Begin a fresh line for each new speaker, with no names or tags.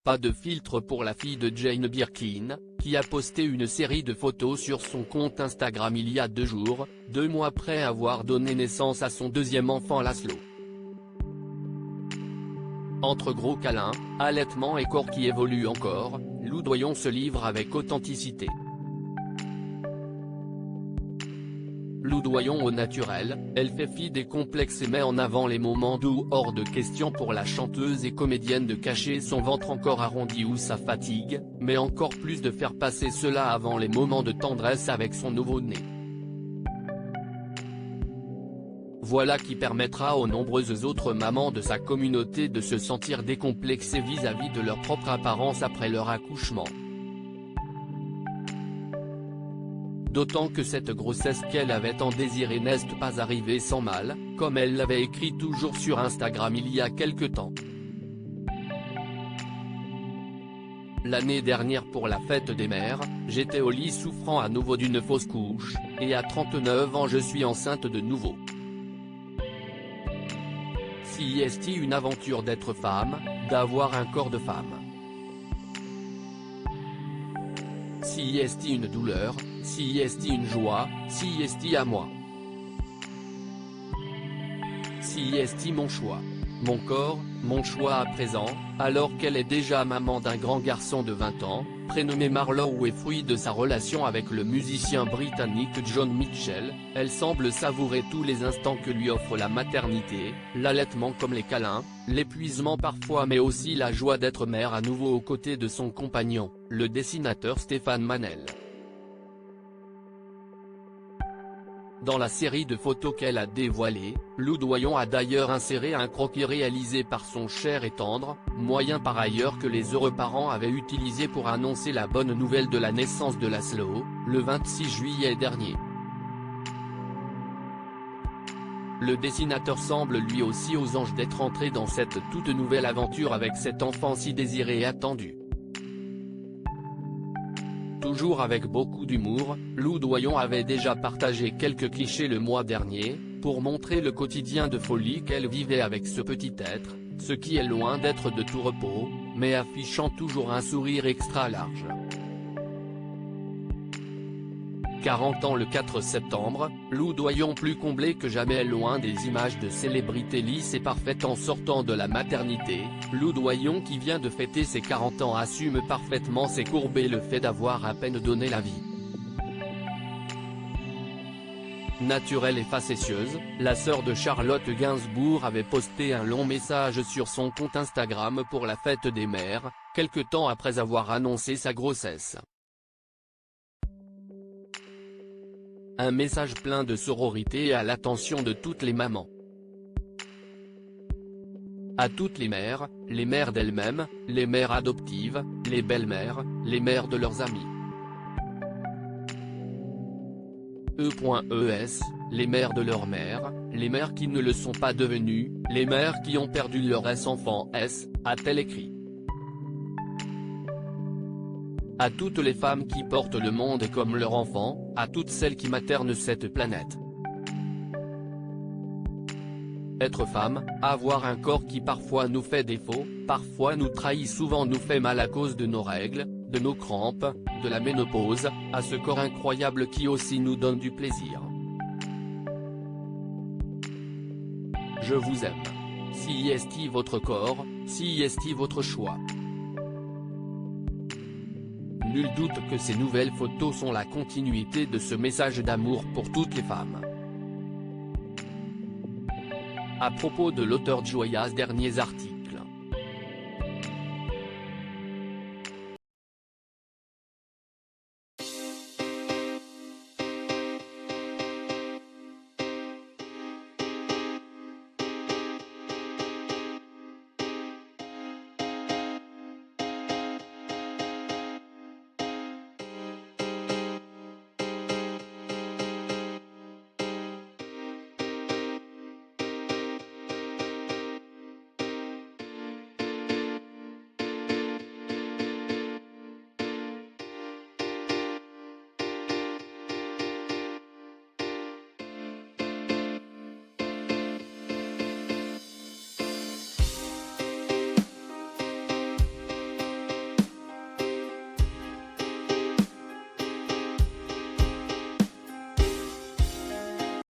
Pas de filtre pour la fille de Jane Birkin, qui a posté une série de photos sur son compte Instagram il y a 2 jours, 2 mois après avoir donné naissance à son deuxième enfant Laszlo. Entre gros câlins, allaitement et corps qui évolue encore, Lou Doyon se livre avec authenticité. Lou Doyon au naturel, elle fait fi des complexes et met en avant les moments doux. Hors de question pour la chanteuse et comédienne de cacher son ventre encore arrondi ou sa fatigue, mais encore plus de faire passer cela avant les moments de tendresse avec son nouveau-né. Voilà qui permettra aux nombreuses autres mamans de sa communauté de se sentir décomplexées vis-à-vis de leur propre apparence après leur accouchement. D'autant que cette grossesse qu'elle avait tant désirée n'est pas arrivée sans mal, comme elle l'avait écrit toujours sur Instagram il y a quelque temps. L'année dernière pour la fête des mères, j'étais au lit souffrant à nouveau d'une fausse couche, et à 39 ans je suis enceinte de nouveau. Si est une aventure d'être femme, d'avoir un corps de femme. Si est une douleur, si est une joie, si est à moi. Si est mon choix. Mon corps, mon choix à présent, alors qu'elle est déjà maman d'un grand garçon de 20 ans, prénommé Marlowe et fruit de sa relation avec le musicien britannique John Mitchell, elle semble savourer tous les instants que lui offre la maternité, l'allaitement comme les câlins, l'épuisement parfois mais aussi la joie d'être mère à nouveau aux côtés de son compagnon, le dessinateur Stéphane Manel. Dans la série de photos qu'elle a dévoilée, Lou Doyon a d'ailleurs inséré un croquis réalisé par son cher et tendre, moyen par ailleurs que les heureux parents avaient utilisé pour annoncer la bonne nouvelle de la naissance de Laszlo, le 26 juillet dernier. Le dessinateur semble lui aussi aux anges d'être entré dans cette toute nouvelle aventure avec cet enfant si désiré et attendu. Toujours avec beaucoup d'humour, Lou Doyon avait déjà partagé quelques clichés le mois dernier, pour montrer le quotidien de folie qu'elle vivait avec ce petit être, ce qui est loin d'être de tout repos, mais affichant toujours un sourire extra large. 40 ans le 4 septembre, Lou Doyon plus comblée que jamais loin des images de célébrités lisses et parfaites en sortant de la maternité, Lou Doyon qui vient de fêter ses 40 ans assume parfaitement ses courbes et le fait d'avoir à peine donné la vie. Naturelle et facétieuse, la sœur de Charlotte Gainsbourg avait posté un long message sur son compte Instagram pour la fête des mères, quelque temps après avoir annoncé sa grossesse. Un message plein de sororité et à l'attention de toutes les mamans. À toutes les mères d'elles-mêmes, les mères adoptives, les belles-mères, les mères de leurs amis. E.es, les mères de leurs mères, les mères qui ne le sont pas devenues, les mères qui ont perdu leur enfant a-t-elle écrit. À toutes les femmes qui portent le monde comme leur enfant, à toutes celles qui maternent cette planète. Être femme, avoir un corps qui parfois nous fait défaut, parfois nous trahit, souvent nous fait mal à cause de nos règles, de nos crampes, de la ménopause, à ce corps incroyable qui aussi nous donne du plaisir. Je vous aime. Si est votre corps, si est votre choix. Nul doute que ces nouvelles photos sont la continuité de ce message d'amour pour toutes les femmes. À propos de l'auteur de Joyas derniers articles.